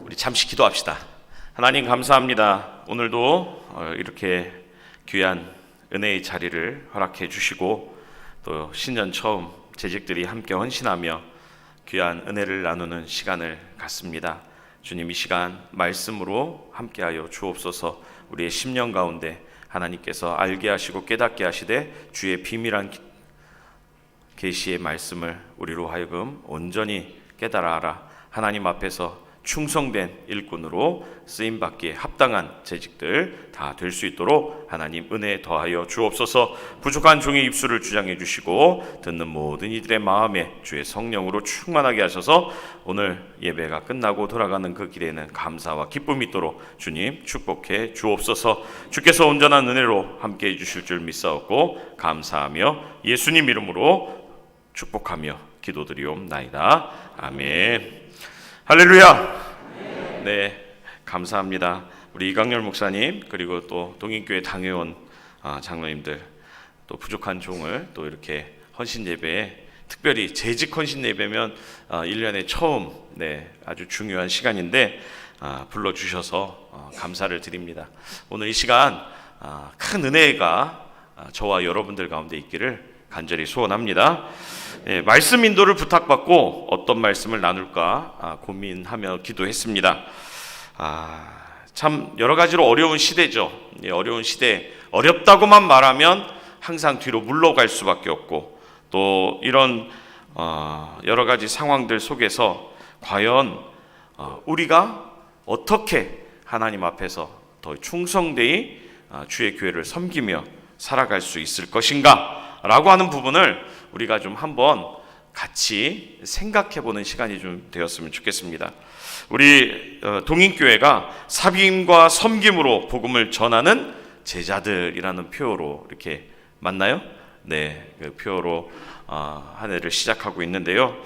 우리 잠시 기도합시다. 하나님 감사합니다. 오늘도 이렇게 귀한 은혜의 자리를 허락해 주시고 또 신년 처음 재직들이 함께 헌신하며 귀한 은혜를 나누는 시간을 갖습니다. 주님, 이 시간 말씀으로 함께하여 주옵소서. 우리의 심령 가운데 하나님께서 알게 하시고 깨닫게 하시되 주의 비밀한 계시의 말씀을 우리로 하여금 온전히 깨달아 알아 하나님 앞에서 충성된 일꾼으로 쓰임받기에 합당한 재직들 다 될 수 있도록 하나님 은혜 더하여 주옵소서. 부족한 종의 입술을 주장해 주시고 듣는 모든 이들의 마음에 주의 성령으로 충만하게 하셔서 오늘 예배가 끝나고 돌아가는 그 길에는 감사와 기쁨이 있도록 주님 축복해 주옵소서. 주께서 온전한 은혜로 함께해 주실 줄 믿사옵고 감사하며 예수님 이름으로 축복하며 기도드리옵나이다. 아멘. 할렐루야. 네, 감사합니다. 우리 이강렬 목사님 그리고 또 동인교회 당회원 장로님들 또 부족한 종을 또 이렇게 헌신 예배에 특별히 재직 헌신 예배면 1년에 처음 아주 중요한 시간인데 불러주셔서 감사를 드립니다. 오늘 이 시간 큰 은혜가 저와 여러분들 가운데 있기를 간절히 소원합니다. 말씀 인도를 부탁받고 어떤 말씀을 나눌까 고민하며 기도했습니다. 참 여러 가지로 어려운 시대죠. 어려운 시대, 어렵다고만 말하면 항상 뒤로 물러갈 수밖에 없고 또 이런 여러 가지 상황들 속에서 과연 우리가 어떻게 하나님 앞에서 더 충성되이 주의 교회를 섬기며 살아갈 수 있을 것인가 라고 하는 부분을 우리가 좀 한번 같이 생각해보는 시간이 좀 되었으면 좋겠습니다. 우리 동인교회가 사귐과 섬김으로 복음을 전하는 제자들이라는 표어로 이렇게 맞나요? 네, 그 표어로 한 해를 시작하고 있는데요.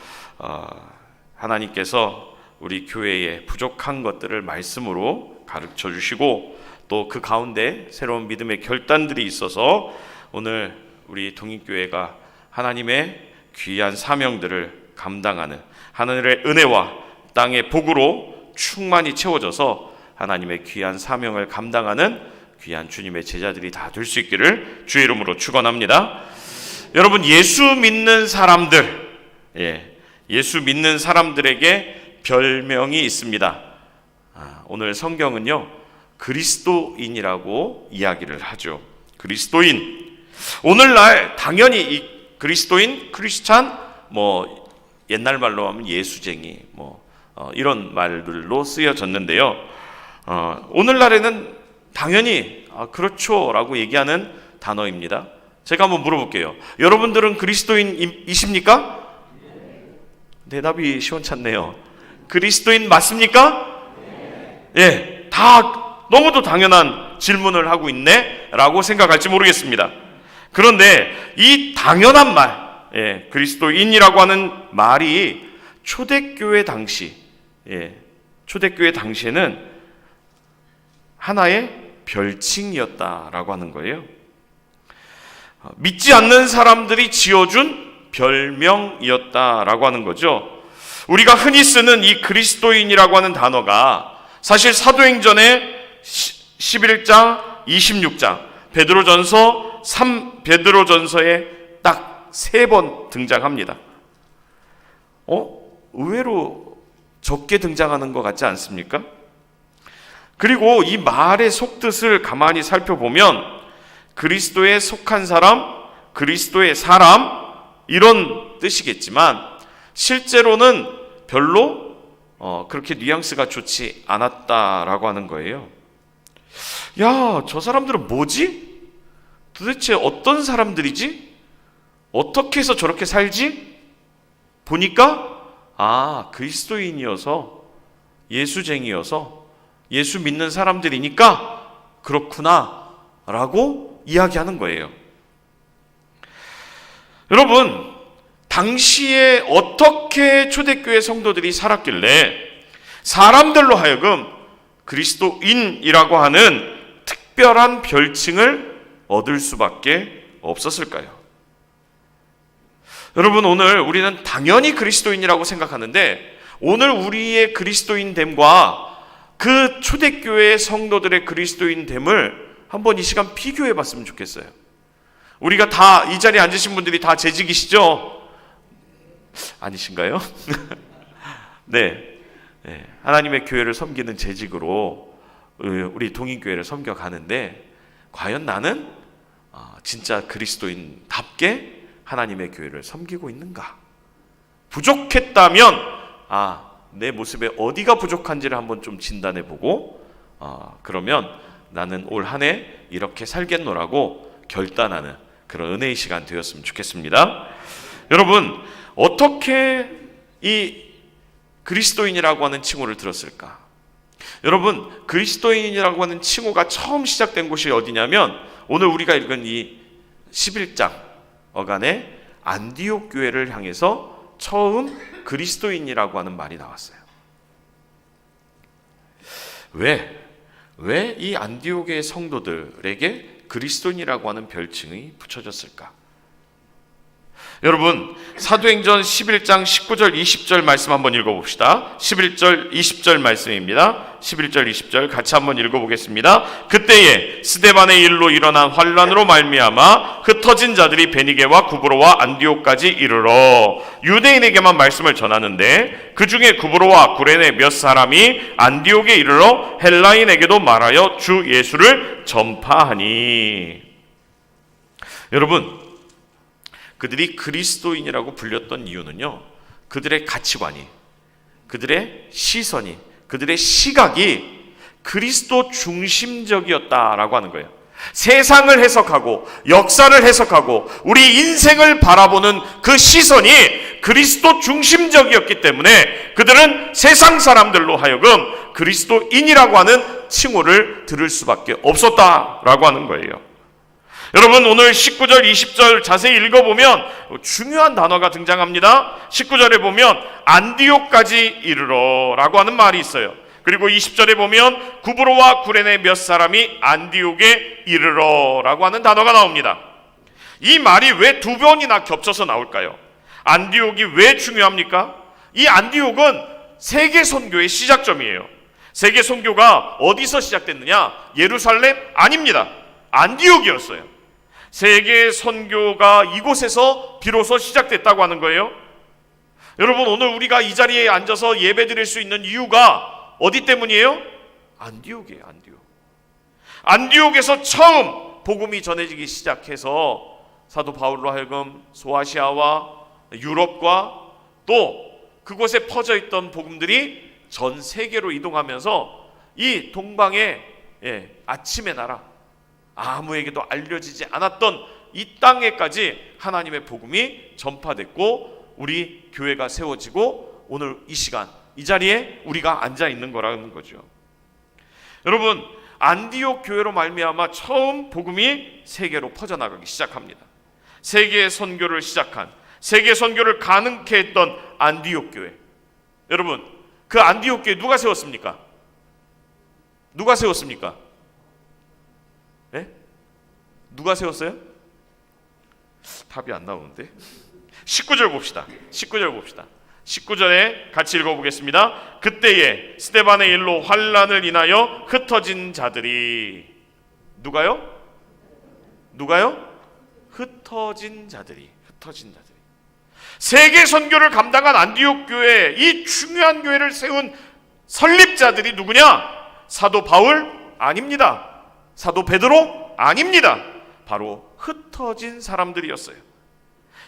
하나님께서 우리 교회의 부족한 것들을 말씀으로 가르쳐 주시고 또 그 가운데 새로운 믿음의 결단들이 있어서 오늘 우리 동인교회가 하나님의 귀한 사명들을 감당하는 하늘의 은혜와 땅의 복으로 충만히 채워져서 하나님의 귀한 사명을 감당하는 귀한 주님의 제자들이 다 될 수 있기를 주의 이름으로 축원합니다. 여러분, 예수 믿는 사람들, 예수 믿는 사람들에게 별명이 있습니다. 오늘 성경은요 그리스도인이라고 이야기를 하죠. 그리스도인. 오늘날 당연히 이 그리스도인, 크리스찬, 옛날 말로 하면 예수쟁이, 이런 말들로 쓰여졌는데요. 오늘날에는 당연히 그렇죠 라고 얘기하는 단어입니다. 제가 한번 물어볼게요. 여러분들은 그리스도인이십니까? 대답이 시원찮네요. 그리스도인 맞습니까? 다 너무도 당연한 질문을 하고 있네 라고 생각할지 모르겠습니다. 그런데 이 당연한 말, 그리스도인이라고 하는 말이 초대교회 당시에는 하나의 별칭이었다라고 하는 거예요. 믿지 않는 사람들이 지어준 별명이었다라고 하는 거죠. 우리가 흔히 쓰는 이 그리스도인이라고 하는 단어가 사실 사도행전의 11장, 26장, 베드로전서에 딱 3번 등장합니다. 의외로 적게 등장하는 것 같지 않습니까? 그리고 이 말의 속뜻을 가만히 살펴보면 그리스도에 속한 사람, 그리스도의 사람 이런 뜻이겠지만 실제로는 별로 그렇게 뉘앙스가 좋지 않았다라고 하는 거예요. 야, 저 사람들은 뭐지? 도대체 어떤 사람들이지? 어떻게 해서 저렇게 살지? 보니까 그리스도인이어서 예수쟁이여서 예수 믿는 사람들이니까 그렇구나 라고 이야기하는 거예요. 여러분, 당시에 어떻게 초대교회 성도들이 살았길래 사람들로 하여금 그리스도인이라고 하는 특별한 별칭을 얻을 수밖에 없었을까요? 여러분, 오늘 우리는 당연히 그리스도인이라고 생각하는데 오늘 우리의 그리스도인됨과 그 초대교회 성도들의 그리스도인됨을 한번 이 시간 비교해 봤으면 좋겠어요. 우리가 다 이 자리에 앉으신 분들이 다 재직이시죠? 아니신가요? 네. 하나님의 교회를 섬기는 재직으로 우리 동인교회를 섬겨가는데, 과연 나는 진짜 그리스도인답게 하나님의 교회를 섬기고 있는가? 부족했다면 내 모습에 어디가 부족한지를 한번 좀 진단해 보고 그러면 나는 올 한 해 이렇게 살겠노라고 결단하는 그런 은혜의 시간 되었으면 좋겠습니다. 여러분, 어떻게 이 그리스도인이라고 하는 칭호를 들었을까? 여러분, 그리스도인이라고 하는 칭호가 처음 시작된 곳이 어디냐면 오늘 우리가 읽은 이 11장 어간의 안디옥 교회를 향해서 처음 그리스도인이라고 하는 말이 나왔어요. 왜 이 안디옥의 성도들에게 그리스도인이라고 하는 별칭이 붙여졌을까? 여러분, 사도행전 11장 19절 20절 말씀 한번 읽어봅시다. 11절 20절 말씀입니다. 11절 20절 같이 한번 읽어보겠습니다. 그때에 스데반의 일로 일어난 환란으로 말미암아 흩어진 자들이 베니게와 구브로와 안디옥까지 이르러 유대인에게만 말씀을 전하는데, 그 중에 구브로와 구레네 몇 사람이 안디옥에 이르러 헬라인에게도 말하여 주 예수를 전파하니. 여러분, 그들이 그리스도인이라고 불렸던 이유는요, 그들의 가치관이, 그들의 시선이, 그들의 시각이 그리스도 중심적이었다라고 하는 거예요. 세상을 해석하고 역사를 해석하고 우리 인생을 바라보는 그 시선이 그리스도 중심적이었기 때문에 그들은 세상 사람들로 하여금 그리스도인이라고 하는 칭호를 들을 수밖에 없었다라고 하는 거예요. 여러분, 오늘 19절 20절 자세히 읽어보면 중요한 단어가 등장합니다. 19절에 보면 안디옥까지 이르러 라고 하는 말이 있어요. 그리고 20절에 보면 구브로와 구레네 몇 사람이 안디옥에 이르러 라고 하는 단어가 나옵니다. 이 말이 왜 두 번이나 겹쳐서 나올까요? 안디옥이 왜 중요합니까? 이 안디옥은 세계 선교의 시작점이에요. 세계 선교가 어디서 시작됐느냐? 예루살렘 아닙니다. 안디옥이었어요. 세계 선교가 이곳에서 비로소 시작됐다고 하는 거예요. 여러분, 오늘 우리가 이 자리에 앉아서 예배드릴 수 있는 이유가 어디 때문이에요? 안디옥이에요. 안디옥에서 처음 복음이 전해지기 시작해서 사도 바울로 하여금 소아시아와 유럽과 또 그곳에 퍼져 있던 복음들이 전 세계로 이동하면서 이 동방의 아침의 나라, 아무에게도 알려지지 않았던 이 땅에까지 하나님의 복음이 전파됐고 우리 교회가 세워지고 오늘 이 시간 이 자리에 우리가 앉아 있는 거라는 거죠. 여러분, 안디옥 교회로 말미암아 처음 복음이 세계로 퍼져나가기 시작합니다. 세계 선교를 시작한, 세계 선교를 가능케 했던 안디옥 교회. 여러분, 그 안디옥 교회 누가 세웠습니까? 누가 세웠습니까? 네? 누가 세웠어요? 답이 안 나오는데. 19절 봅시다. 19절에 같이 읽어보겠습니다. 그때에 스데반의 일로 환란을 인하여 흩어진 자들이, 누가요? 흩어진 자들이. 세계 선교를 감당한 안디옥 교회, 이 중요한 교회를 세운 설립자들이 누구냐? 사도 바울 아닙니다. 사도 베드로 아닙니다. 바로 흩어진 사람들이었어요.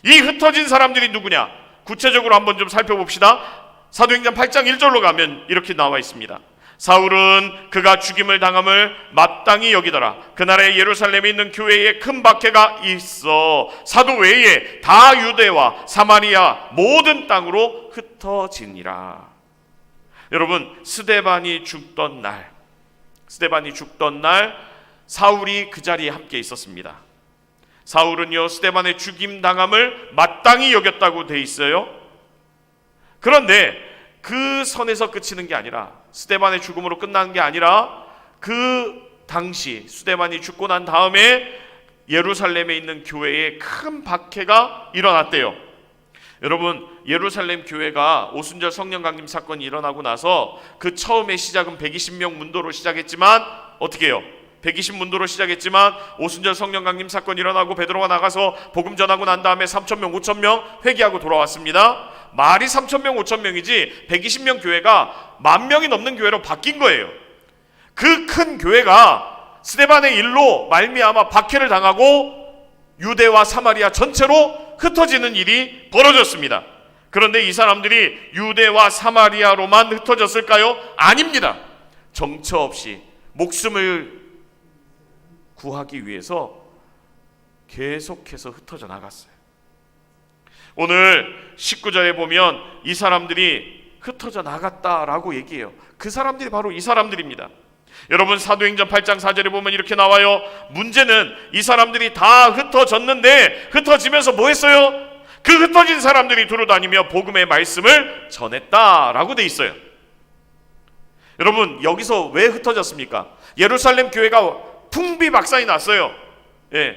이 흩어진 사람들이 누구냐? 구체적으로 한번 좀 살펴봅시다. 사도행전 8장 1절로 가면 이렇게 나와 있습니다. 사울은 그가 죽임을 당함을 마땅히 여기더라. 그날에 예루살렘에 있는 교회에 큰 박해가 있어 사도 외에 다 유대와 사마리아 모든 땅으로 흩어지니라. 여러분, 스데반이 죽던 날 사울이 그 자리에 함께 있었습니다. 사울은요, 스데반의 죽임 당함을 마땅히 여겼다고 돼 있어요. 그런데 그 선에서 그치는 게 아니라, 스데반의 죽음으로 끝나는 게 아니라, 그 당시 스데반이 죽고 난 다음에 예루살렘에 있는 교회에 큰 박해가 일어났대요. 여러분, 예루살렘 교회가 오순절 성령 강림 사건이 일어나고 나서 그 처음의 시작은 120명 문도로 시작했지만 어떻게 해요? 120 문도로 시작했지만 오순절 성령 강림 사건이 일어나고 베드로가 나가서 복음 전하고 난 다음에 3,000명, 5,000명 회개하고 돌아왔습니다. 말이 3,000명, 5,000명이지 120명 교회가 10,000명이 넘는 교회로 바뀐 거예요. 그 큰 교회가 스데반의 일로 말미암아 박해를 당하고 유대와 사마리아 전체로 흩어지는 일이 벌어졌습니다. 그런데 이 사람들이 유대와 사마리아로만 흩어졌을까요? 아닙니다. 정처 없이 목숨을 구하기 위해서 계속해서 흩어져 나갔어요. 오늘 19절에 보면 이 사람들이 흩어져 나갔다라고 얘기해요. 그 사람들이 바로 이 사람들입니다. 여러분 사도행전 8장 4절에 보면 이렇게 나와요. 문제는 이 사람들이 다 흩어졌는데 흩어지면서 뭐 했어요? 그 흩어진 사람들이 두루다니며 복음의 말씀을 전했다라고 돼 있어요. 여러분 여기서 왜 흩어졌습니까? 예루살렘 교회가 풍비박산이 났어요. 예.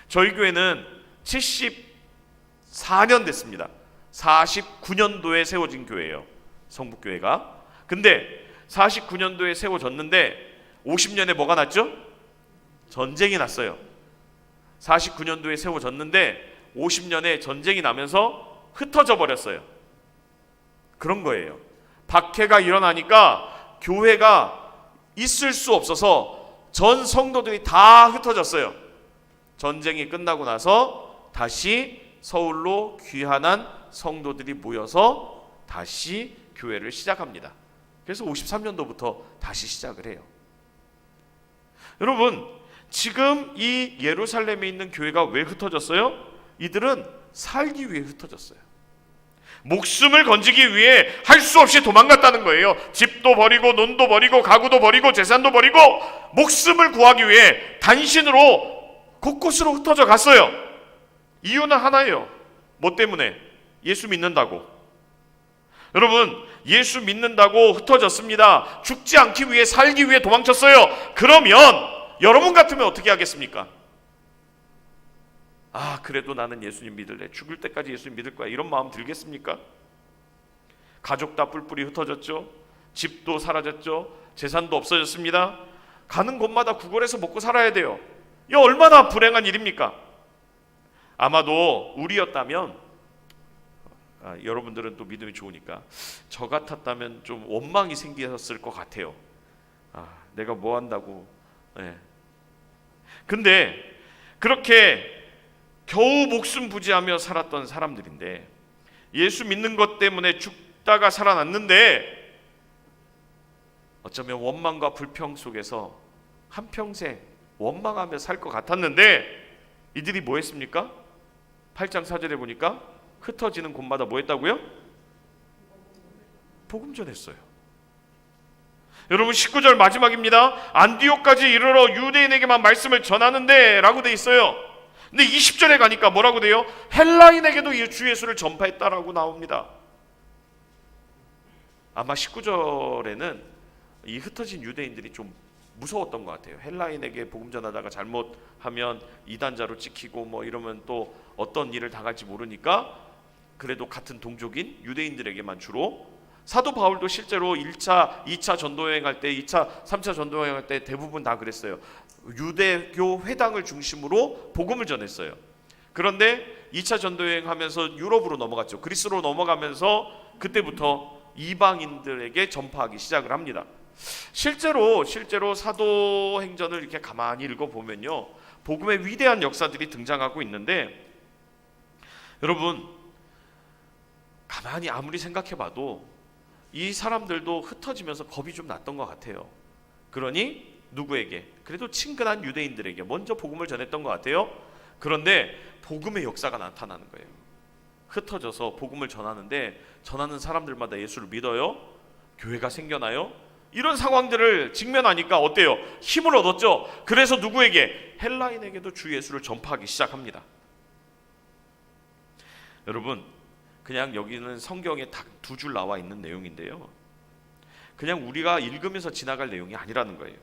저희 교회는 74년 됐습니다. 49년도에 세워진 교회예요. 성북교회가. 근데 49년도에 세워졌는데 50년에 뭐가 났죠? 전쟁이 났어요. 49년도에 세워졌는데 50년에 전쟁이 나면서 흩어져 버렸어요. 그런 거예요. 박해가 일어나니까 교회가 있을 수 없어서 전 성도들이 다 흩어졌어요. 전쟁이 끝나고 나서 다시 서울로 귀환한 성도들이 모여서 다시 교회를 시작합니다. 그래서 53년도부터 다시 시작을 해요. 여러분 지금 이 예루살렘에 있는 교회가 왜 흩어졌어요? 이들은 살기 위해 흩어졌어요. 목숨을 건지기 위해 할 수 없이 도망갔다는 거예요. 집도 버리고 논도 버리고 가구도 버리고 재산도 버리고 목숨을 구하기 위해 단신으로 곳곳으로 흩어져 갔어요. 이유는 하나예요. 뭐 때문에? 예수 믿는다고. 여러분 예수 믿는다고 흩어졌습니다. 죽지 않기 위해 살기 위해 도망쳤어요. 그러면 여러분 같으면 어떻게 하겠습니까? 아 그래도 나는 예수님 믿을래. 죽을 때까지 예수님 믿을 거야. 이런 마음 들겠습니까? 가족 다 뿔뿔이 흩어졌죠. 집도 사라졌죠. 재산도 없어졌습니다. 가는 곳마다 구걸해서 먹고 살아야 돼요. 이 얼마나 불행한 일입니까? 아마도 우리였다면 여러분들은 또 믿음이 좋으니까 저 같았다면 좀 원망이 생겼을 것 같아요. 내가 뭐 한다고. 네. 근데 그렇게 겨우 목숨 부지하며 살았던 사람들인데 예수 믿는 것 때문에 죽다가 살아났는데 어쩌면 원망과 불평 속에서 한평생 원망하며 살 것 같았는데 이들이 뭐 했습니까? 8장 4절에 보니까 흩어지는 곳마다 뭐 했다고요? 복음 전했어요. 여러분 19절 마지막입니다. 안디옥까지 이르러 유대인에게만 말씀을 전하는데 라고 돼 있어요. 근데 20절에 가니까 뭐라고 돼요? 헬라인에게도 주 예수를 전파했다라고 나옵니다. 아마 19절에는 이 흩어진 유대인들이 좀 무서웠던 것 같아요. 헬라인에게 복음 전하다가 잘못하면 이단자로 찍히고 뭐 이러면 또 어떤 일을 당할지 모르니까 그래도 같은 동족인 유대인들에게만 주로. 사도 바울도 실제로 1차, 2차 전도여행할 때 2차, 3차 전도여행할 때 대부분 다 그랬어요. 유대교 회당을 중심으로 복음을 전했어요. 그런데 2차 전도여행하면서 유럽으로 넘어갔죠. 그리스로 넘어가면서 그때부터 이방인들에게 전파하기 시작을 합니다. 실제로 사도행전을 이렇게 가만히 읽어보면요, 복음의 위대한 역사들이 등장하고 있는데 여러분 가만히 아무리 생각해봐도 이 사람들도 흩어지면서 겁이 좀 났던 것 같아요. 그러니 누구에게? 그래도 친근한 유대인들에게 먼저 복음을 전했던 것 같아요. 그런데 복음의 역사가 나타나는 거예요. 흩어져서 복음을 전하는데 전하는 사람들마다 예수를 믿어요. 교회가 생겨나요. 이런 상황들을 직면하니까 어때요? 힘을 얻었죠. 그래서 누구에게? 헬라인에게도 주 예수를 전파하기 시작합니다. 여러분 그냥 여기는 성경에 딱 두 줄 나와 있는 내용인데요, 그냥 우리가 읽으면서 지나갈 내용이 아니라는 거예요.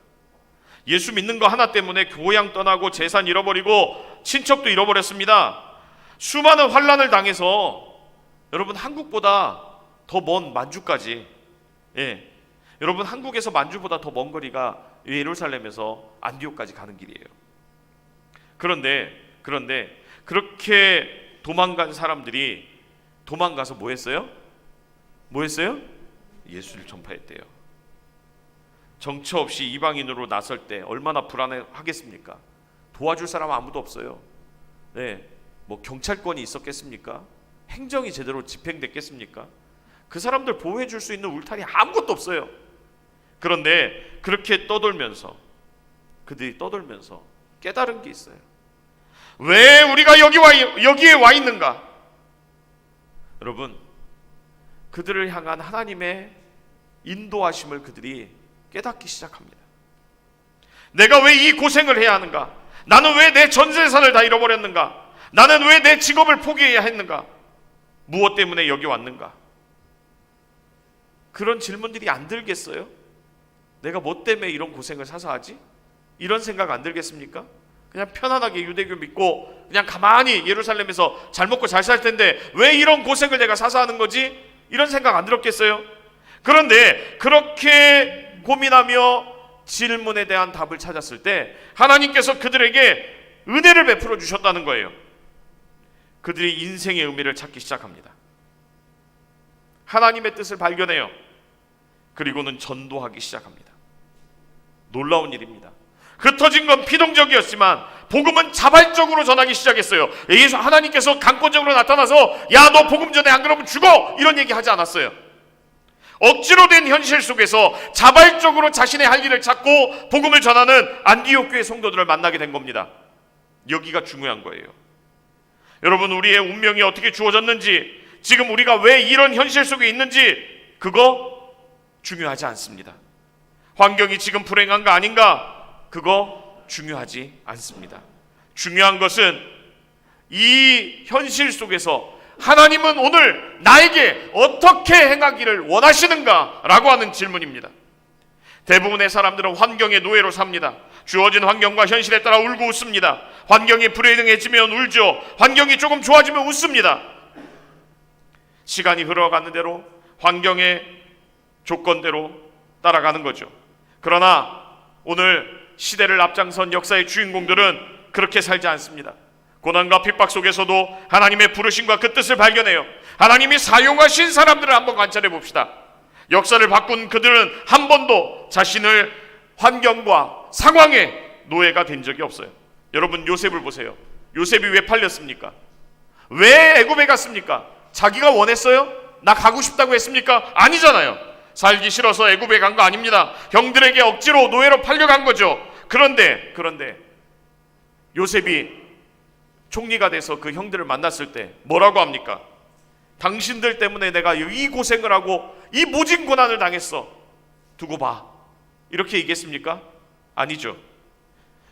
예수 믿는 거 하나 때문에 고향 떠나고 재산 잃어버리고 친척도 잃어버렸습니다. 수많은 환난을 당해서 여러분, 한국보다 더 먼 만주까지, 예, 여러분, 한국에서 만주보다 더 먼 거리가 예루살렘에서 안디옥까지 가는 길이에요. 그런데 그렇게 도망간 사람들이 도망가서 뭐 했어요? 예수를 전파했대요. 정처 없이 이방인으로 나설 때 얼마나 불안하겠습니까? 도와줄 사람 아무도 없어요. 네, 뭐 경찰권이 있었겠습니까? 행정이 제대로 집행됐겠습니까? 그 사람들 보호해 줄 수 있는 울타리 아무것도 없어요. 그런데 그렇게 그들이 떠돌면서 깨달은 게 있어요. 왜 우리가 여기에 와 있는가? 여러분, 그들을 향한 하나님의 인도하심을 그들이 깨닫기 시작합니다. 내가 왜 이 고생을 해야 하는가? 나는 왜 내 전 재산을 다 잃어버렸는가? 나는 왜 내 직업을 포기해야 했는가? 무엇 때문에 여기 왔는가? 그런 질문들이 안 들겠어요? 내가 뭐 때문에 이런 고생을 사서 하지? 이런 생각 안 들겠습니까? 그냥 편안하게 유대교 믿고 그냥 가만히 예루살렘에서 잘 먹고 잘 살 텐데 왜 이런 고생을 내가 사서 하는 거지? 이런 생각 안 들었겠어요? 그런데 그렇게 고민하며 질문에 대한 답을 찾았을 때 하나님께서 그들에게 은혜를 베풀어 주셨다는 거예요. 그들이 인생의 의미를 찾기 시작합니다. 하나님의 뜻을 발견해요. 그리고는 전도하기 시작합니다. 놀라운 일입니다. 흩어진 건 피동적이었지만 복음은 자발적으로 전하기 시작했어요. 하나님께서 강권적으로 나타나서 야, 너 복음 전해, 안 그러면 죽어, 이런 얘기 하지 않았어요. 억지로 된 현실 속에서 자발적으로 자신의 할 일을 찾고 복음을 전하는 안디옥 교회 성도들을 만나게 된 겁니다. 여기가 중요한 거예요. 여러분, 우리의 운명이 어떻게 주어졌는지, 지금 우리가 왜 이런 현실 속에 있는지 그거 중요하지 않습니다. 환경이 지금 불행한 거 아닌가? 그거 중요하지 않습니다. 중요한 것은 이 현실 속에서 하나님은 오늘 나에게 어떻게 행하기를 원하시는가? 라고 하는 질문입니다. 대부분의 사람들은 환경의 노예로 삽니다. 주어진 환경과 현실에 따라 울고 웃습니다. 환경이 불행해지면 울죠. 환경이 조금 좋아지면 웃습니다. 시간이 흘러가는 대로 환경의 조건대로 따라가는 거죠. 그러나 오늘 시대를 앞장선 역사의 주인공들은 그렇게 살지 않습니다. 고난과 핍박 속에서도 하나님의 부르심과 그 뜻을 발견해요. 하나님이 사용하신 사람들을 한번 관찰해 봅시다. 역사를 바꾼 그들은 한 번도 자신을 환경과 상황의 노예가 된 적이 없어요. 여러분, 요셉을 보세요. 요셉이 왜 팔렸습니까? 왜 애굽에 갔습니까? 자기가 원했어요? 나 가고 싶다고 했습니까? 아니잖아요. 살기 싫어서 애굽에 간 거 아닙니다. 형들에게 억지로 노예로 팔려간 거죠. 그런데 요셉이 총리가 돼서 그 형들을 만났을 때 뭐라고 합니까? 당신들 때문에 내가 이 고생을 하고 이 모진 고난을 당했어. 두고 봐. 이렇게 얘기했습니까? 아니죠.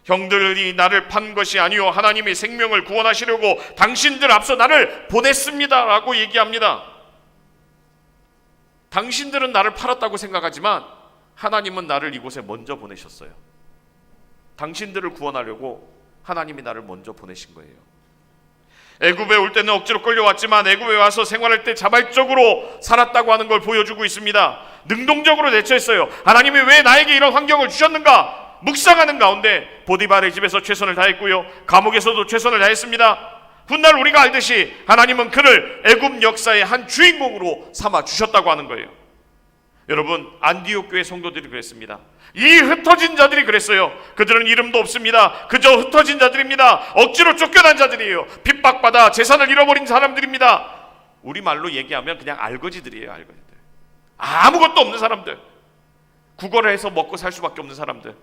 형들이 나를 판 것이 아니요 하나님이 생명을 구원하시려고 당신들 앞서 나를 보냈습니다 라고 얘기합니다. 당신들은 나를 팔았다고 생각하지만 하나님은 나를 이곳에 먼저 보내셨어요. 당신들을 구원하려고 하나님이 나를 먼저 보내신 거예요. 애굽에 올 때는 억지로 끌려왔지만 애굽에 와서 생활할 때 자발적으로 살았다고 하는 걸 보여주고 있습니다. 능동적으로 대처했어요. 하나님이 왜 나에게 이런 환경을 주셨는가? 묵상하는 가운데 보디발의 집에서 최선을 다했고요, 감옥에서도 최선을 다했습니다. 훗날 우리가 알듯이 하나님은 그를 애굽 역사의 한 주인공으로 삼아 주셨다고 하는 거예요. 여러분, 안디옥 교회 성도들이 그랬습니다. 이 흩어진 자들이 그랬어요. 그들은 이름도 없습니다. 그저 흩어진 자들입니다. 억지로 쫓겨난 자들이에요. 핍박받아 재산을 잃어버린 사람들입니다. 우리말로 얘기하면 그냥 알거지들이에요. 알거지들. 아무것도 없는 사람들, 구걸을 해서 먹고 살 수밖에 없는 사람들,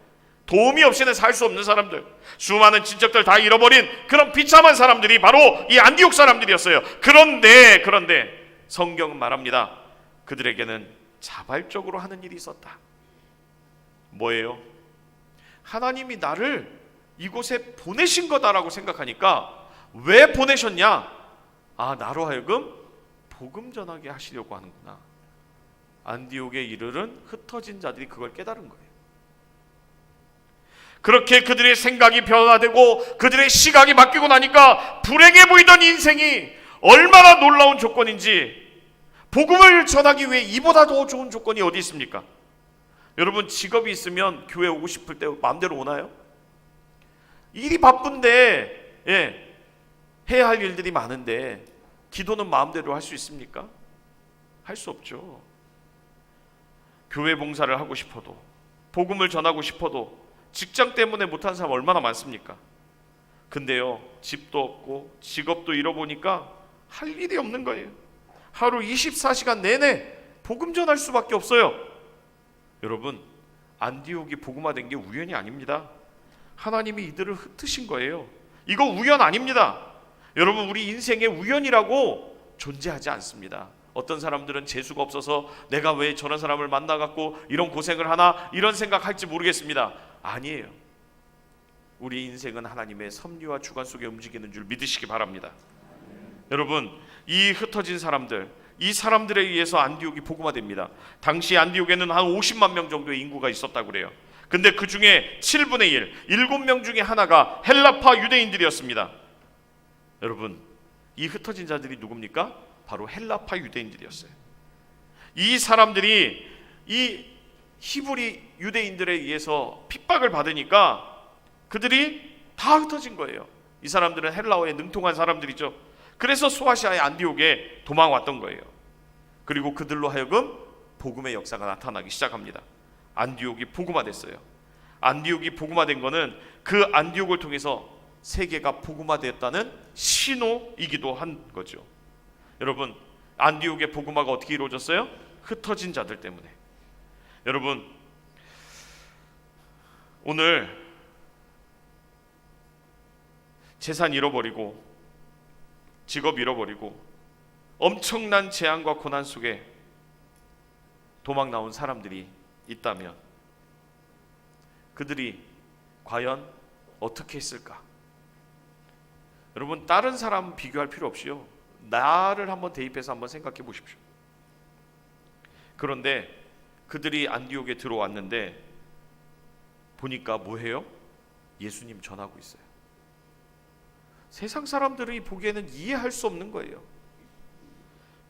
도움이 없이는 살 수 없는 사람들, 수많은 친척들 다 잃어버린 그런 비참한 사람들이 바로 이 안디옥 사람들이었어요. 그런데 성경은 말합니다. 그들에게는 자발적으로 하는 일이 있었다. 뭐예요? 하나님이 나를 이곳에 보내신 거다라고 생각하니까 왜 보내셨냐? 아, 나로 하여금 복음 전하게 하시려고 하는구나. 안디옥에 이르른 흩어진 자들이 그걸 깨달은 거예요. 그렇게 그들의 생각이 변화되고 그들의 시각이 바뀌고 나니까 불행해 보이던 인생이 얼마나 놀라운 조건인지, 복음을 전하기 위해 이보다 더 좋은 조건이 어디 있습니까? 여러분, 직업이 있으면 교회 오고 싶을 때 마음대로 오나요? 일이 바쁜데, 해야 할 일들이 많은데 기도는 마음대로 할 수 있습니까? 할 수 없죠. 교회 봉사를 하고 싶어도, 복음을 전하고 싶어도 직장 때문에 못하는 사람 얼마나 많습니까? 근데요, 집도 없고 직업도 잃어보니까 할 일이 없는 거예요. 하루 24시간 내내 복음 전할 수밖에 없어요. 여러분, 안디옥이 복음화된 게 우연이 아닙니다. 하나님이 이들을 흩으신 거예요. 이거 우연 아닙니다. 여러분, 우리 인생에 우연이라고 존재하지 않습니다. 어떤 사람들은 재수가 없어서 내가 왜 저런 사람을 만나갖고 이런 고생을 하나, 이런 생각할지 모르겠습니다. 아니에요. 우리 인생은 하나님의 섭리와 주관 속에 움직이는 줄 믿으시기 바랍니다. 여러분, 이 흩어진 사람들, 이 사람들에 의해서 안디옥이 복음화됩니다. 당시 안디옥에는 한 50만 명 정도의 인구가 있었다고 그래요. 근데 그 중에 7분의 1, 7명 중에 하나가 헬라파 유대인들이었습니다. 여러분, 이 흩어진 자들이 누굽니까? 바로 헬라파 유대인들이었어요. 이 사람들이 이 히브리 유대인들에 의해서 핍박을 받으니까 그들이 다 흩어진 거예요. 이 사람들은 헬라어에 능통한 사람들이죠. 그래서 소아시아의 안디옥에 도망왔던 거예요. 그리고 그들로 하여금 복음의 역사가 나타나기 시작합니다. 안디옥이 복음화됐어요. 안디옥이 복음화된 거는 그 안디옥을 통해서 세계가 복음화되었다는 신호이기도 한 거죠. 여러분, 안디옥의 복음화가 어떻게 이루어졌어요? 흩어진 자들 때문에. 여러분, 오늘 재산 잃어버리고 직업 잃어버리고 엄청난 재앙과 고난 속에 도망 나온 사람들이 있다면 그들이 과연 어떻게 했을까? 여러분, 다른 사람 비교할 필요 없이요, 나를 한번 대입해서 한번 생각해 보십시오. 그런데 그들이 안디옥에 들어왔는데 보니까 뭐해요? 예수님 전하고 있어요. 세상 사람들이 보기에는 이해할 수 없는 거예요.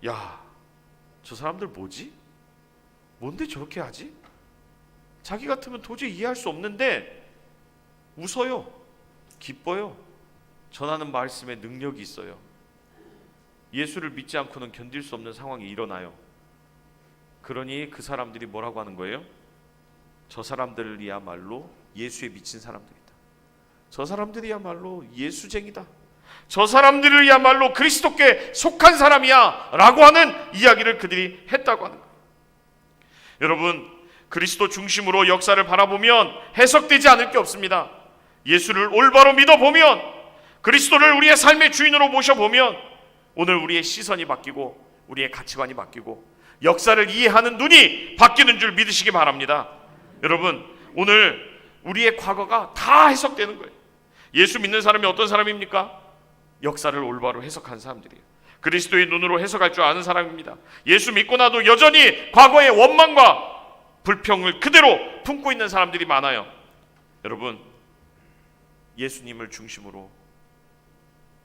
야, 저 사람들 뭐지? 뭔데 저렇게 하지? 자기 같으면 도저히 이해할 수 없는데 웃어요. 기뻐요. 전하는 말씀에 능력이 있어요. 예수를 믿지 않고는 견딜 수 없는 상황이 일어나요. 그러니 그 사람들이 뭐라고 하는 거예요? 저 사람들이야말로 예수에 미친 사람들이다. 저 사람들이야말로 예수쟁이다. 저 사람들이야말로 그리스도께 속한 사람이야 라고 하는 이야기를 그들이 했다고 하는 거예요. 여러분, 그리스도 중심으로 역사를 바라보면 해석되지 않을 게 없습니다. 예수를 올바로 믿어보면, 그리스도를 우리의 삶의 주인으로 모셔보면 오늘 우리의 시선이 바뀌고 우리의 가치관이 바뀌고 역사를 이해하는 눈이 바뀌는 줄 믿으시기 바랍니다. 여러분, 오늘 우리의 과거가 다 해석되는 거예요. 예수 믿는 사람이 어떤 사람입니까? 역사를 올바로 해석한 사람들이에요. 그리스도의 눈으로 해석할 줄 아는 사람입니다. 예수 믿고 나도 여전히 과거의 원망과 불평을 그대로 품고 있는 사람들이 많아요. 여러분, 예수님을 중심으로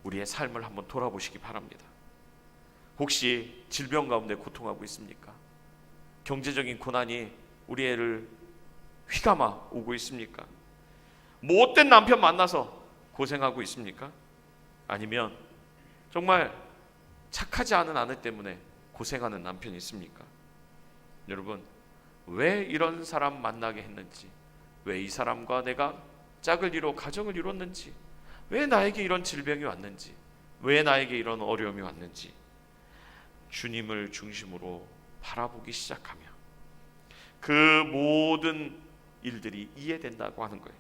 우리의 삶을 한번 돌아보시기 바랍니다. 혹시 질병 가운데 고통하고 있습니까? 경제적인 고난이 우리 애를 휘감아 오고 있습니까? 못된 남편 만나서 고생하고 있습니까? 아니면 정말 착하지 않은 아내 때문에 고생하는 남편이 있습니까? 여러분, 왜 이런 사람 만나게 했는지, 왜 이 사람과 내가 짝을 이뤄 가정을 이뤘는지, 왜 나에게 이런 질병이 왔는지, 왜 나에게 이런 어려움이 왔는지 주님을 중심으로 바라보기 시작하며 그 모든 일들이 이해된다고 하는 거예요.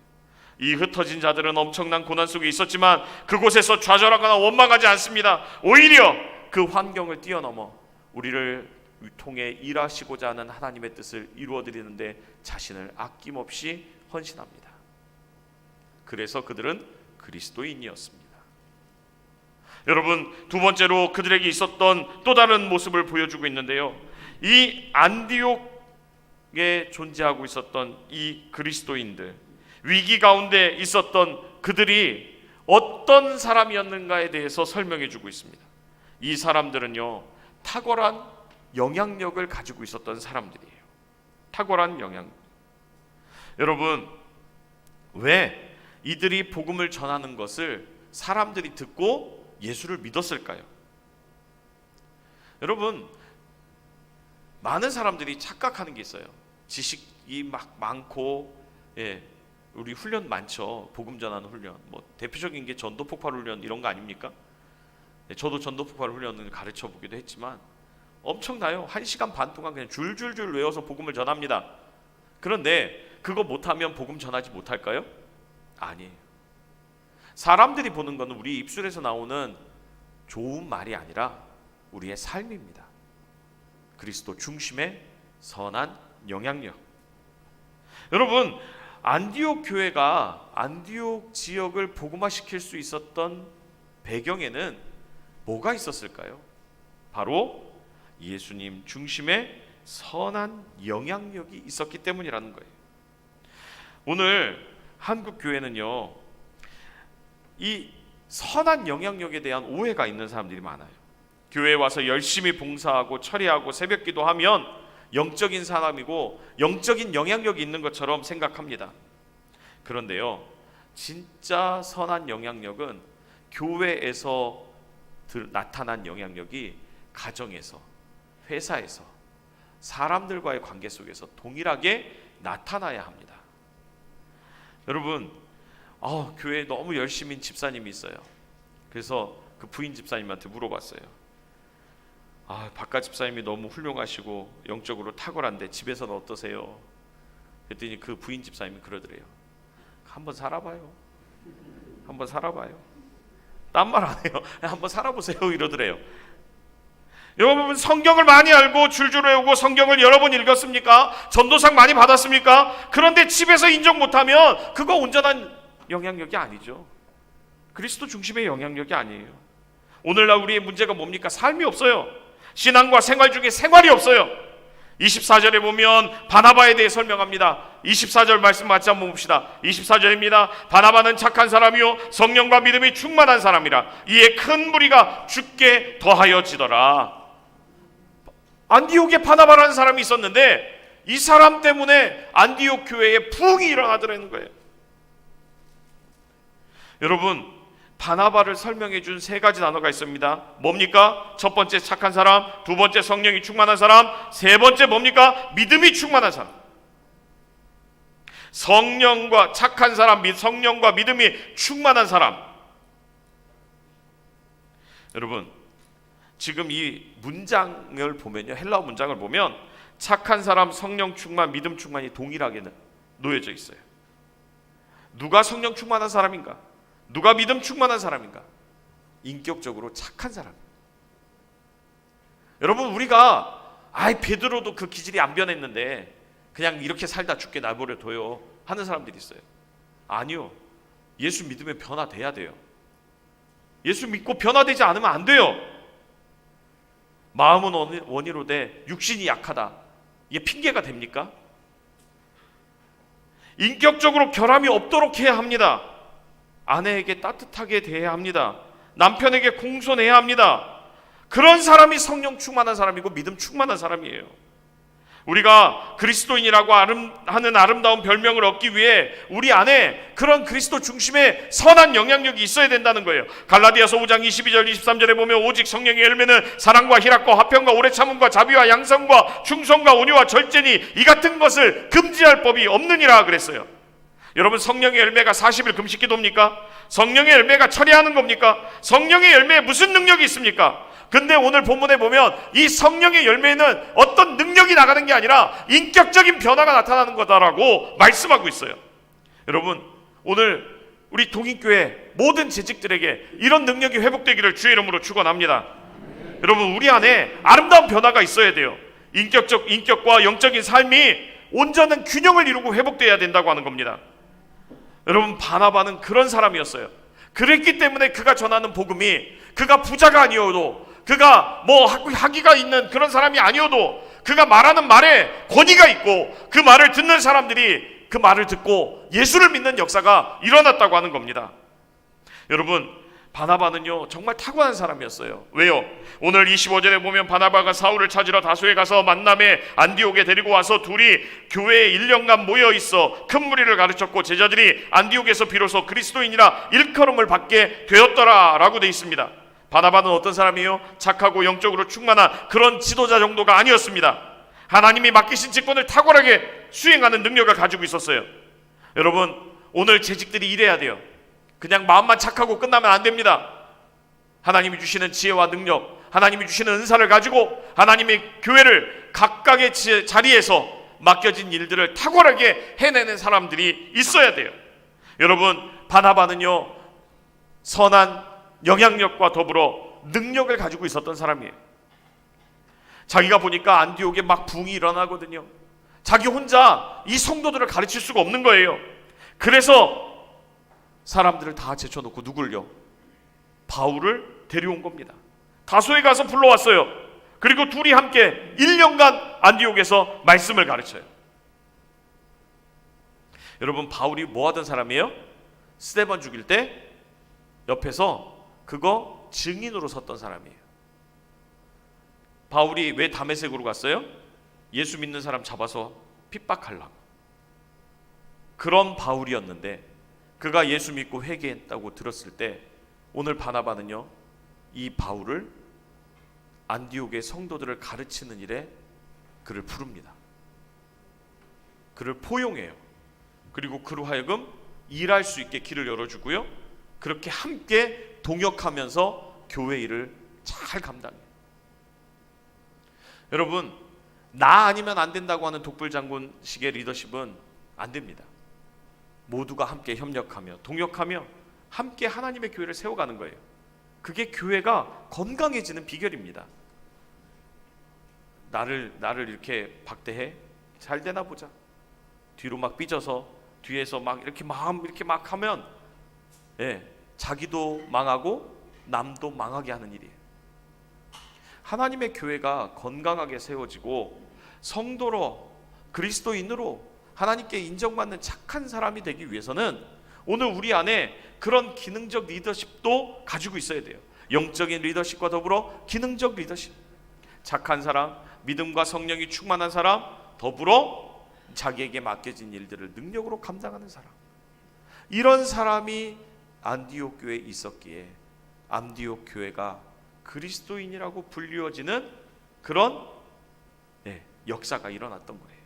이 흩어진 자들은 엄청난 고난 속에 있었지만 그곳에서 좌절하거나 원망하지 않습니다. 오히려 그 환경을 뛰어넘어 우리를 통해 일하시고자 하는 하나님의 뜻을 이루어드리는데 자신을 아낌없이 헌신합니다. 그래서 그들은 그리스도인이었습니다. 여러분, 두 번째로 그들에게 있었던 또 다른 모습을 보여주고 있는데요, 이 안디옥에 존재하고 있었던 이 그리스도인들, 위기 가운데 있었던 그들이 어떤 사람이었는가에 대해서 설명해 주고 있습니다. 이 사람들은요, 탁월한 영향력을 가지고 있었던 사람들이에요. 탁월한 영향력. 여러분, 왜 이들이 복음을 전하는 것을 사람들이 듣고 예수를 믿었을까요? 여러분, 많은 사람들이 착각하는 게 있어요. 지식이 막 많고, 우리 훈련 많죠. 복음 전하는 훈련. 뭐 대표적인 게 전도 폭발 훈련 이런 거 아닙니까? 저도 전도 폭발 훈련을 가르쳐 보기도 했지만 엄청나요. 1시간 반 동안 그냥 줄줄줄 외워서 복음을 전합니다. 그런데 그거 못하면 복음 전하지 못할까요? 아니에요. 사람들이 보는 것은 우리 입술에서 나오는 좋은 말이 아니라 우리의 삶입니다. 그리스도 중심의 선한 영향력. 여러분, 안디옥 교회가 안디옥 지역을 복음화시킬 수 있었던 배경에는 뭐가 있었을까요? 바로 예수님 중심의 선한 영향력이 있었기 때문이라는 거예요. 오늘 한국 교회는요, 이 선한 영향력에 대한 오해가 있는 사람들이 많아요. 교회에 와서 열심히 봉사하고 처리하고 새벽 기도하면 영적인 사람이고 영적인 영향력이 있는 것처럼 생각합니다. 그런데요, 진짜 선한 영향력은 교회에서 나타난 영향력이 가정에서, 회사에서, 사람들과의 관계 속에서 동일하게 나타나야 합니다. 여러분, 교회에 너무 열심인 집사님이 있어요. 그래서 그 부인 집사님한테 물어봤어요. 바깥 집사님이 너무 훌륭하시고 영적으로 탁월한데 집에서는 어떠세요? 그랬더니 그 부인 집사님이 그러더래요. 한번 살아봐요. 한번 살아봐요. 딴 말 안 해요. 한번 살아보세요 이러더래요. 여러분, 성경을 많이 알고 줄줄 외우고 성경을 여러 번 읽었습니까? 전도상 많이 받았습니까? 그런데 집에서 인정 못하면 그거 온전한 영향력이 아니죠. 그리스도 중심의 영향력이 아니에요. 오늘날 우리의 문제가 뭡니까? 삶이 없어요. 신앙과 생활 중에 생활이 없어요. 24절에 보면 바나바에 대해 설명합니다. 24절 말씀 같이 한번 봅시다. 24절입니다. 바나바는 착한 사람이요 성령과 믿음이 충만한 사람이라 이에 큰 무리가 죽게 더하여지더라. 안디옥에 바나바라는 사람이 있었는데 이 사람 때문에 안디옥 교회에 부흥이 일어나더라는 거예요. 여러분, 바나바를 설명해 준 세 가지 단어가 있습니다. 뭡니까? 첫 번째 착한 사람, 두 번째 성령이 충만한 사람, 세 번째 뭡니까? 믿음이 충만한 사람. 성령과 착한 사람, 성령과 믿음이 충만한 사람. 여러분, 지금 이 문장을 보면요, 헬라어 문장을 보면 착한 사람, 성령 충만, 믿음 충만이 동일하게 놓여져 있어요. 누가 성령 충만한 사람인가? 누가 믿음 충만한 사람인가? 인격적으로 착한 사람입니다. 여러분, 우리가 베드로도 그 기질이 안 변했는데 그냥 이렇게 살다 죽게 내버려 둬요 하는 사람들이 있어요. 아니요, 예수 믿으면 변화돼야 돼요. 예수 믿고 변화되지 않으면 안 돼요. 마음은 원이로되 육신이 약하다, 이게 핑계가 됩니까? 인격적으로 결함이 없도록 해야 합니다. 아내에게 따뜻하게 대해야 합니다. 남편에게 공손해야 합니다. 그런 사람이 성령 충만한 사람이고 믿음 충만한 사람이에요. 우리가 그리스도인이라고 하는 아름다운 별명을 얻기 위해 우리 안에 그런 그리스도 중심의 선한 영향력이 있어야 된다는 거예요. 갈라디아서 5장 22절 23절에 보면 오직 성령의 열매는 사랑과 희락과 화평과 오래 참음과 자비와 양성과 충성과 온유와 절제니 이 같은 것을 금지할 법이 없느니라 그랬어요. 여러분, 성령의 열매가 40일 금식 기도입니까? 성령의 열매가 처리하는 겁니까? 성령의 열매에 무슨 능력이 있습니까? 근데 오늘 본문에 보면 이 성령의 열매는 어떤 능력이 나가는 게 아니라 인격적인 변화가 나타나는 거다라고 말씀하고 있어요. 여러분, 오늘 우리 동인교회 모든 재직들에게 이런 능력이 회복되기를 주의 이름으로 축원합니다. 여러분, 우리 안에 아름다운 변화가 있어야 돼요. 인격과 영적인 삶이 온전한 균형을 이루고 회복돼야 된다고 하는 겁니다. 여러분, 바나바는 그런 사람이었어요. 그랬기 때문에 그가 전하는 복음이, 그가 부자가 아니어도, 그가 학위가 있는 그런 사람이 아니어도 그가 말하는 말에 권위가 있고 그 말을 듣는 사람들이 그 말을 듣고 예수를 믿는 역사가 일어났다고 하는 겁니다. 여러분, 바나바는요 정말 탁월한 사람이었어요. 왜요? 오늘 25절에 보면 바나바가 사울을 찾으러 다소에 가서 만남에 안디옥에 데리고 와서 둘이 교회에 1년간 모여 있어 큰 무리를 가르쳤고 제자들이 안디옥에서 비로소 그리스도인이라 일컬음을 받게 되었더라 라고 되어 있습니다. 바나바는 어떤 사람이에요? 착하고 영적으로 충만한 그런 지도자 정도가 아니었습니다. 하나님이 맡기신 직분을 탁월하게 수행하는 능력을 가지고 있었어요. 여러분, 오늘 재직들이 이래야 돼요. 그냥 마음만 착하고 끝나면 안 됩니다. 하나님이 주시는 지혜와 능력, 하나님이 주시는 은사를 가지고 하나님의 교회를 각각의 자리에서 맡겨진 일들을 탁월하게 해내는 사람들이 있어야 돼요. 여러분, 바나바는요 선한 영향력과 더불어 능력을 가지고 있었던 사람이에요. 자기가 보니까 안디옥에 막 붕이 일어나거든요. 자기 혼자 이 성도들을 가르칠 수가 없는 거예요. 그래서 사람들을 다 제쳐놓고 누굴요? 바울을 데려온 겁니다. 다소에 가서 불러왔어요. 그리고 둘이 함께 1년간 안디옥에서 말씀을 가르쳐요. 여러분, 바울이 뭐 하던 사람이에요? 스데반 죽일 때 옆에서 그거 증인으로 섰던 사람이에요. 바울이 왜 다메섹으로 갔어요? 예수 믿는 사람 잡아서 핍박하려고. 그런 바울이었는데 그가 예수 믿고 회개했다고 들었을 때 오늘 바나바는요 이 바울을 안디옥의 성도들을 가르치는 일에 그를 부릅니다. 그를 포용해요. 그리고 그로 하여금 일할 수 있게 길을 열어주고요, 그렇게 함께 동역하면서 교회 일을 잘 감당해요. 여러분, 나 아니면 안 된다고 하는 독불장군식의 리더십은 안 됩니다. 모두가 함께 협력하며 동역하며 함께 하나님의 교회를 세워가는 거예요. 그게 교회가 건강해지는 비결입니다. 나를 이렇게 박대해? 잘 되나 보자. 뒤로 막 삐져서 뒤에서 막 이렇게 막 하면 자기도 망하고 남도 망하게 하는 일이에요. 하나님의 교회가 건강하게 세워지고 성도로 그리스도인으로 하나님께 인정받는 착한 사람이 되기 위해서는 오늘 우리 안에 그런 기능적 리더십도 가지고 있어야 돼요. 영적인 리더십과 더불어 기능적 리더십. 착한 사람, 믿음과 성령이 충만한 사람, 더불어 자기에게 맡겨진 일들을 능력으로 감당하는 사람. 이런 사람이 안디옥 교회에 있었기에 안디옥 교회가 그리스도인이라고 불리워지는 그런 역사가 일어났던 거예요.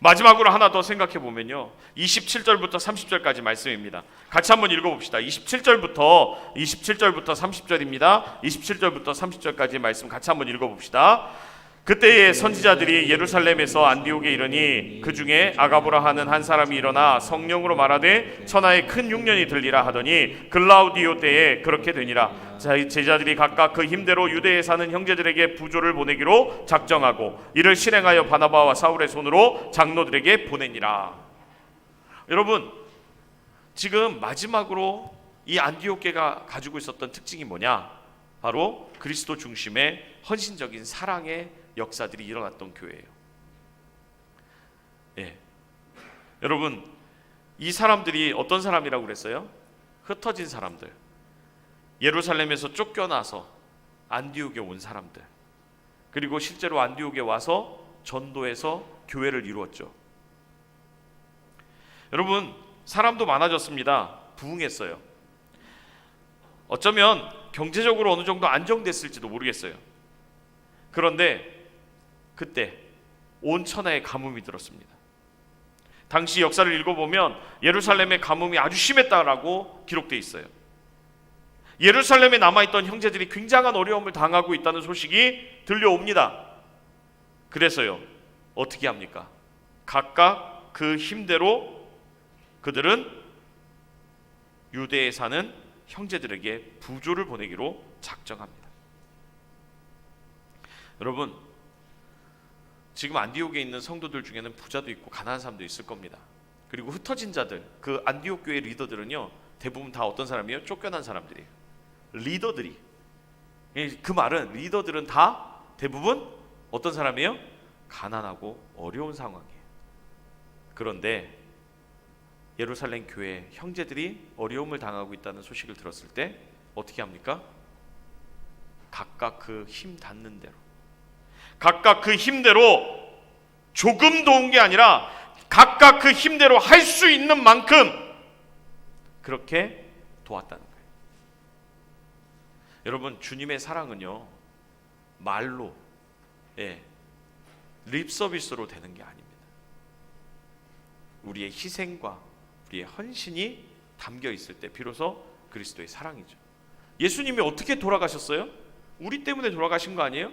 마지막으로 하나 더 생각해 보면요, 27절부터 30절까지 말씀입니다. 같이 한번 읽어봅시다. 27절부터 30절입니다. 27절부터 30절까지 말씀 같이 한번 읽어봅시다. 그때에 선지자들이 예루살렘에서 안디옥에 이르니 그 중에 아가보라 하는 한 사람이 일어나 성령으로 말하되 천하에 큰 흉년이 들리라 하더니 글라우디오 때에 그렇게 되니라. 제자들이 각각 그 힘대로 유대에 사는 형제들에게 부조를 보내기로 작정하고 이를 실행하여 바나바와 사울의 손으로 장로들에게 보내니라. 여러분, 지금 마지막으로 이 안디옥교가 가지고 있었던 특징이 뭐냐? 바로 그리스도 중심의 헌신적인 사랑의 역사들이 일어났던 교회예요. 여러분, 이 사람들이 어떤 사람이라고 그랬어요? 흩어진 사람들, 예루살렘에서 쫓겨나서 안디옥에 온 사람들, 그리고 실제로 안디옥에 와서 전도해서 교회를 이루었죠. 여러분, 사람도 많아졌습니다. 부흥했어요. 어쩌면 경제적으로 어느 정도 안정됐을지도 모르겠어요. 그런데 그때 온 천하에 가뭄이 들었습니다. 당시 역사를 읽어보면 예루살렘의 가뭄이 아주 심했다라고 기록되어 있어요. 예루살렘에 남아있던 형제들이 굉장한 어려움을 당하고 있다는 소식이 들려옵니다. 그래서요, 어떻게 합니까? 각각 그 힘대로 그들은 유대에 사는 형제들에게 부조를 보내기로 작정합니다. 여러분, 지금 안디옥에 있는 성도들 중에는 부자도 있고 가난한 사람도 있을 겁니다. 그리고 흩어진 자들, 그 안디옥 교회 리더들은요 대부분 다 어떤 사람이에요? 쫓겨난 사람들이에요. 리더들이, 그 말은 리더들은 다 대부분 어떤 사람이에요? 가난하고 어려운 상황이에요. 그런데 예루살렘 교회 형제들이 어려움을 당하고 있다는 소식을 들었을 때 어떻게 합니까? 각각 그 힘 닿는 대로, 각각 그 힘대로, 조금 도운 게 아니라 각각 그 힘대로 할 수 있는 만큼 그렇게 도왔다는 거예요. 여러분, 주님의 사랑은요, 말로, 립 서비스로 되는 게 아닙니다. 우리의 희생과 우리의 헌신이 담겨 있을 때 비로소 그리스도의 사랑이죠. 예수님이 어떻게 돌아가셨어요? 우리 때문에 돌아가신 거 아니에요?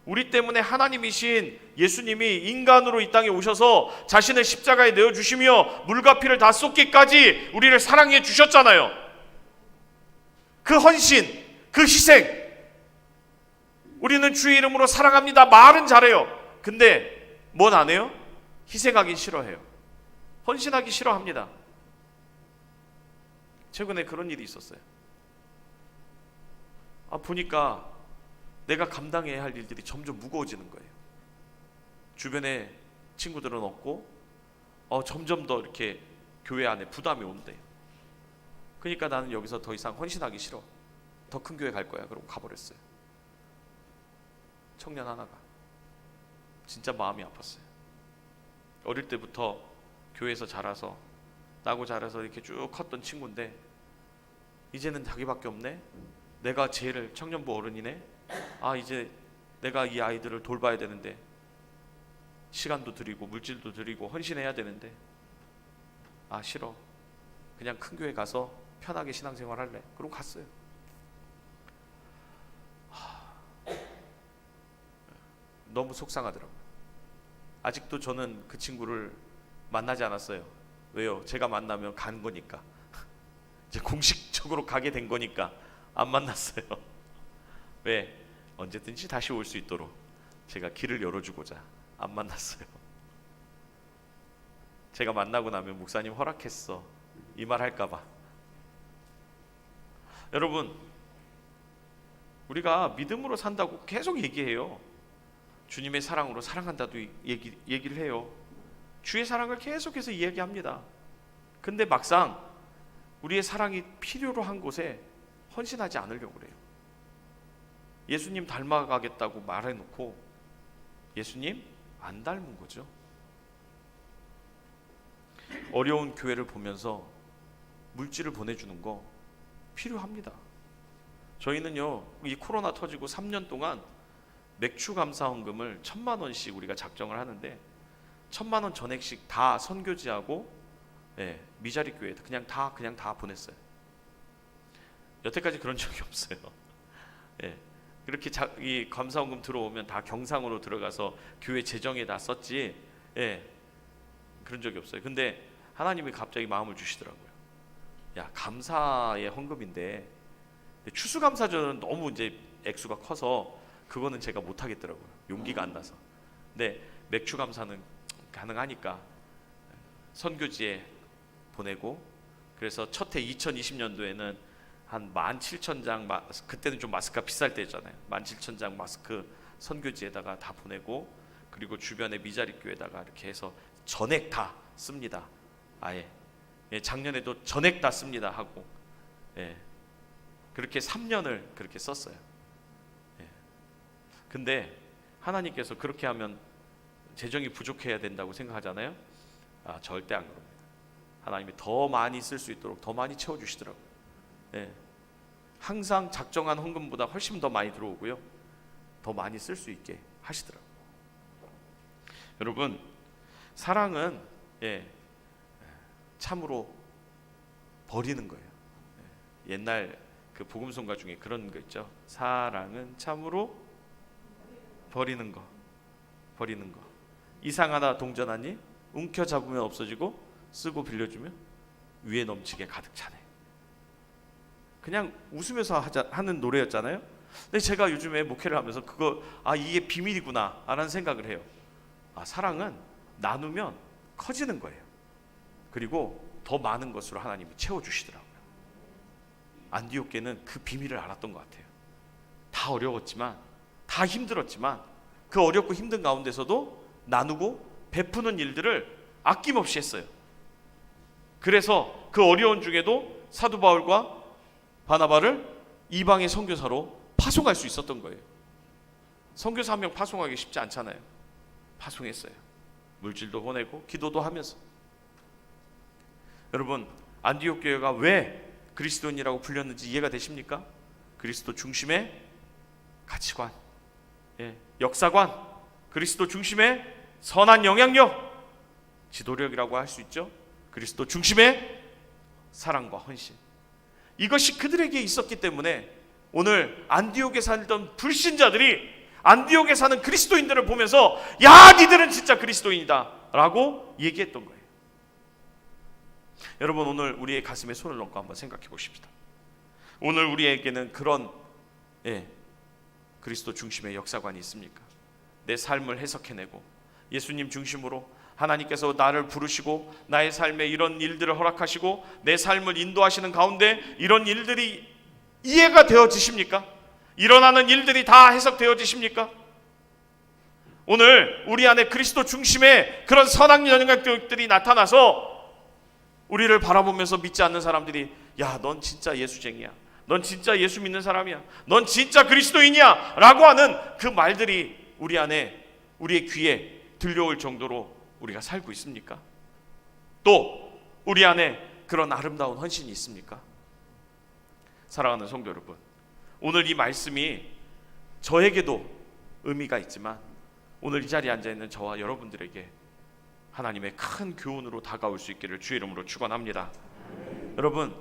우리 때문에 하나님이신 예수님이 인간으로 이 땅에 오셔서 자신을 십자가에 내어주시며 물과 피를 다 쏟기까지 우리를 사랑해 주셨잖아요. 그 헌신, 그 희생, 우리는 주의 이름으로 사랑합니다 말은 잘해요. 근데 뭔 안 해요? 희생하기 싫어해요. 헌신하기 싫어합니다. 최근에 그런 일이 있었어요. 보니까 내가 감당해야 할 일들이 점점 무거워지는 거예요. 주변에 친구들은 없고 점점 더 이렇게 교회 안에 부담이 온대요. 그러니까 나는 여기서 더 이상 헌신하기 싫어. 더 큰 교회 갈 거야. 그러고 가버렸어요. 청년 하나가 진짜 마음이 아팠어요. 어릴 때부터 교회에서 자라서, 나고 자라서 이렇게 쭉 컸던 친구인데 이제는 자기밖에 없네. 내가 제일 청년부 어른이네. 이제 내가 이 아이들을 돌봐야 되는데, 시간도 드리고 물질도 드리고 헌신해야 되는데, 싫어. 그냥 큰 교회 가서 편하게 신앙생활 할래. 그럼 갔어요. 너무 속상하더라고요. 아직도 저는 그 친구를 만나지 않았어요. 왜요? 제가 만나면 간 거니까. 이제 공식적으로 가게 된 거니까 안 만났어요. 왜? 언제든지 다시 올 수 있도록 제가 길을 열어주고자 안 만났어요. 제가 만나고 나면 목사님 허락했어, 이 말 할까봐. 여러분, 우리가 믿음으로 산다고 계속 얘기해요. 주님의 사랑으로 사랑한다도 얘기를 해요. 주의 사랑을 계속해서 이야기합니다. 근데 막상 우리의 사랑이 필요로 한 곳에 헌신하지 않으려고 그래요. 예수님 닮아가겠다고 말해놓고 예수님 안 닮은 거죠. 어려운 교회를 보면서 물질을 보내주는 거 필요합니다. 저희는요, 이 코로나 터지고 3년 동안 맥주 감사 헌금을 1,000만 원씩 우리가 작정을 하는데 1,000만 원 전액씩 다 선교지하고 미자리 교회에 그냥 다 보냈어요. 여태까지 그런 적이 없어요. 그렇게 이 감사 헌금 들어오면 다 경상으로 들어가서 교회 재정에 다 썼지. 그런 적이 없어요. 근데 하나님이 갑자기 마음을 주시더라고요. 야, 감사의 헌금인데 추수감사절은 너무 이제 액수가 커서 그거는 제가 못 하겠더라고요. 용기가 안 나서. 근데 맥주 감사는 가능하니까 선교지에 보내고, 그래서 첫 해 2020년도에는 한 17,000장, 그때는 좀 마스크가 비쌀 때잖아요. 17,000장 마스크 선교지에다가 다 보내고, 그리고 주변에 미자리 교회에다가 이렇게 해서 전액 다 씁니다. 아예. 작년에도 전액 다 씁니다 하고, 그렇게 3년을 그렇게 썼어요. 근데 하나님께서 그렇게 하면 재정이 부족해야 된다고 생각하잖아요. 절대 안 그럽니다. 하나님이 더 많이 쓸 수 있도록 더 많이 채워주시더라고요. 항상 작정한 헌금보다 훨씬 더 많이 들어오고요, 더 많이 쓸 수 있게 하시더라고요. 여러분, 사랑은 참으로 버리는 거예요. 옛날 그 복음송가 중에 그런 거 있죠. 사랑은 참으로 버리는 거. 이상 하나 동전하니 움켜잡으면 없어지고 쓰고 빌려주면 위에 넘치게 가득 차네. 그냥 웃으면서 하는 노래였잖아요. 근데 제가 요즘에 목회를 하면서 그거 이게 비밀이구나 라는 생각을 해요. 사랑은 나누면 커지는 거예요. 그리고 더 많은 것으로 하나님이 채워주시더라고요. 안디옥계는 그 비밀을 알았던 것 같아요. 다 어려웠지만, 다 힘들었지만 그 어렵고 힘든 가운데서도 나누고 베푸는 일들을 아낌없이 했어요. 그래서 그 어려운 중에도 사도 바울과 바나바를 이방의 선교사로 파송할 수 있었던 거예요. 선교사 한 명 파송하기 쉽지 않잖아요. 파송했어요. 물질도 보내고 기도도 하면서. 여러분, 안디옥 교회가 왜 그리스도인이라고 불렸는지 이해가 되십니까? 그리스도 중심의 가치관, 역사관, 그리스도 중심의 선한 영향력, 지도력이라고 할 수 있죠. 그리스도 중심의 사랑과 헌신, 이것이 그들에게 있었기 때문에 오늘 안디옥에 살던 불신자들이 안디옥에 사는 그리스도인들을 보면서 야, 니들은 진짜 그리스도인이다 라고 얘기했던 거예요. 여러분, 오늘 우리의 가슴에 손을 얹고 한번 생각해 보십시다. 오늘 우리에게는 그런 그리스도 중심의 역사관이 있습니까? 내 삶을 해석해내고 예수님 중심으로 하나님께서 나를 부르시고 나의 삶에 이런 일들을 허락하시고 내 삶을 인도하시는 가운데 이런 일들이 이해가 되어지십니까? 일어나는 일들이 다 해석되어지십니까? 오늘 우리 안에 그리스도 중심의 그런 선한 영향력들이 나타나서 우리를 바라보면서 믿지 않는 사람들이 야, 넌 진짜 예수쟁이야, 넌 진짜 예수 믿는 사람이야, 넌 진짜 그리스도인이야 라고 하는 그 말들이 우리 안에, 우리의 귀에 들려올 정도로 우리가 살고 있습니까? 또 우리 안에 그런 아름다운 헌신이 있습니까? 사랑하는 성도 여러분, 오늘 이 말씀이 저에게도 의미가 있지만 오늘 이 자리에 앉아있는 저와 여러분들에게 하나님의 큰 교훈으로 다가올 수 있기를 주의 이름으로 축원합니다. 여러분,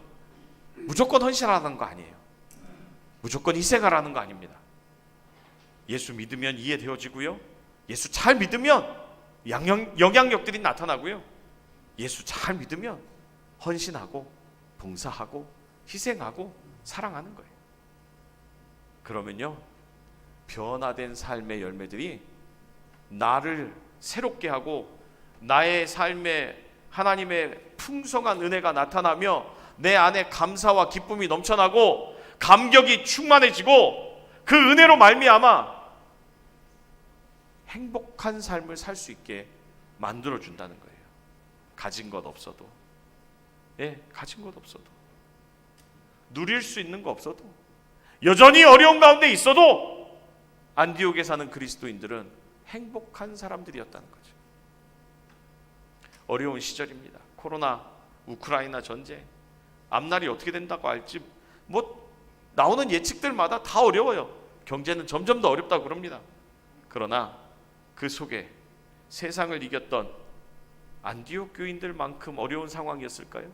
무조건 헌신하라는 거 아니에요. 무조건 희생하라는 거 아닙니다. 예수 믿으면 이해되어지고요, 예수 잘 믿으면 영향력들이 나타나고요, 예수 잘 믿으면 헌신하고 봉사하고 희생하고 사랑하는 거예요. 그러면요, 변화된 삶의 열매들이 나를 새롭게 하고 나의 삶에 하나님의 풍성한 은혜가 나타나며 내 안에 감사와 기쁨이 넘쳐나고 감격이 충만해지고 그 은혜로 말미암아 행복한 삶을 살 수 있게 만들어준다는 거예요. 가진 것 없어도, 가진 것 없어도, 누릴 수 있는 거 없어도, 여전히 어려운 가운데 있어도 안디옥에 사는 그리스도인들은 행복한 사람들이었다는 거죠. 어려운 시절입니다. 코로나, 우크라이나 전쟁, 앞날이 어떻게 된다고 할지 나오는 예측들마다 다 어려워요. 경제는 점점 더 어렵다고 그럽니다. 그러나 그 속에 세상을 이겼던 안디옥 교인들만큼 어려운 상황이었을까요?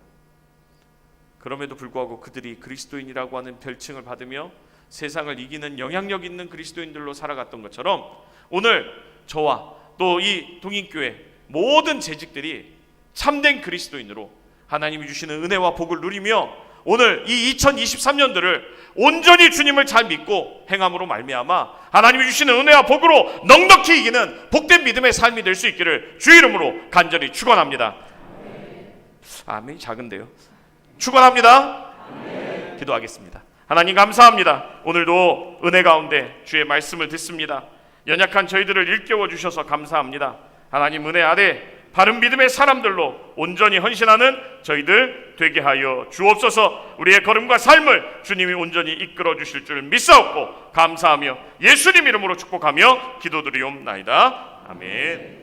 그럼에도 불구하고 그들이 그리스도인이라고 하는 별칭을 받으며 세상을 이기는 영향력 있는 그리스도인들로 살아갔던 것처럼 오늘 저와 또 이 동인교회 모든 재직들이 참된 그리스도인으로 하나님이 주시는 은혜와 복을 누리며 오늘 이 2023년들을 온전히 주님을 잘 믿고 행함으로 말미암아 하나님이 주시는 은혜와 복으로 넉넉히 이기는 복된 믿음의 삶이 될 수 있기를 주 이름으로 간절히 축원합니다. 아멘이 작은데요. 축원합니다. 기도하겠습니다. 하나님 감사합니다. 오늘도 은혜 가운데 주의 말씀을 듣습니다. 연약한 저희들을 일깨워 주셔서 감사합니다. 하나님 은혜 아래 바른 믿음의 사람들로 온전히 헌신하는 저희들 되게 하여 주옵소서. 우리의 걸음과 삶을 주님이 온전히 이끌어 주실 줄 믿사옵고 감사하며 예수님 이름으로 축복하며 기도드리옵나이다. 아멘.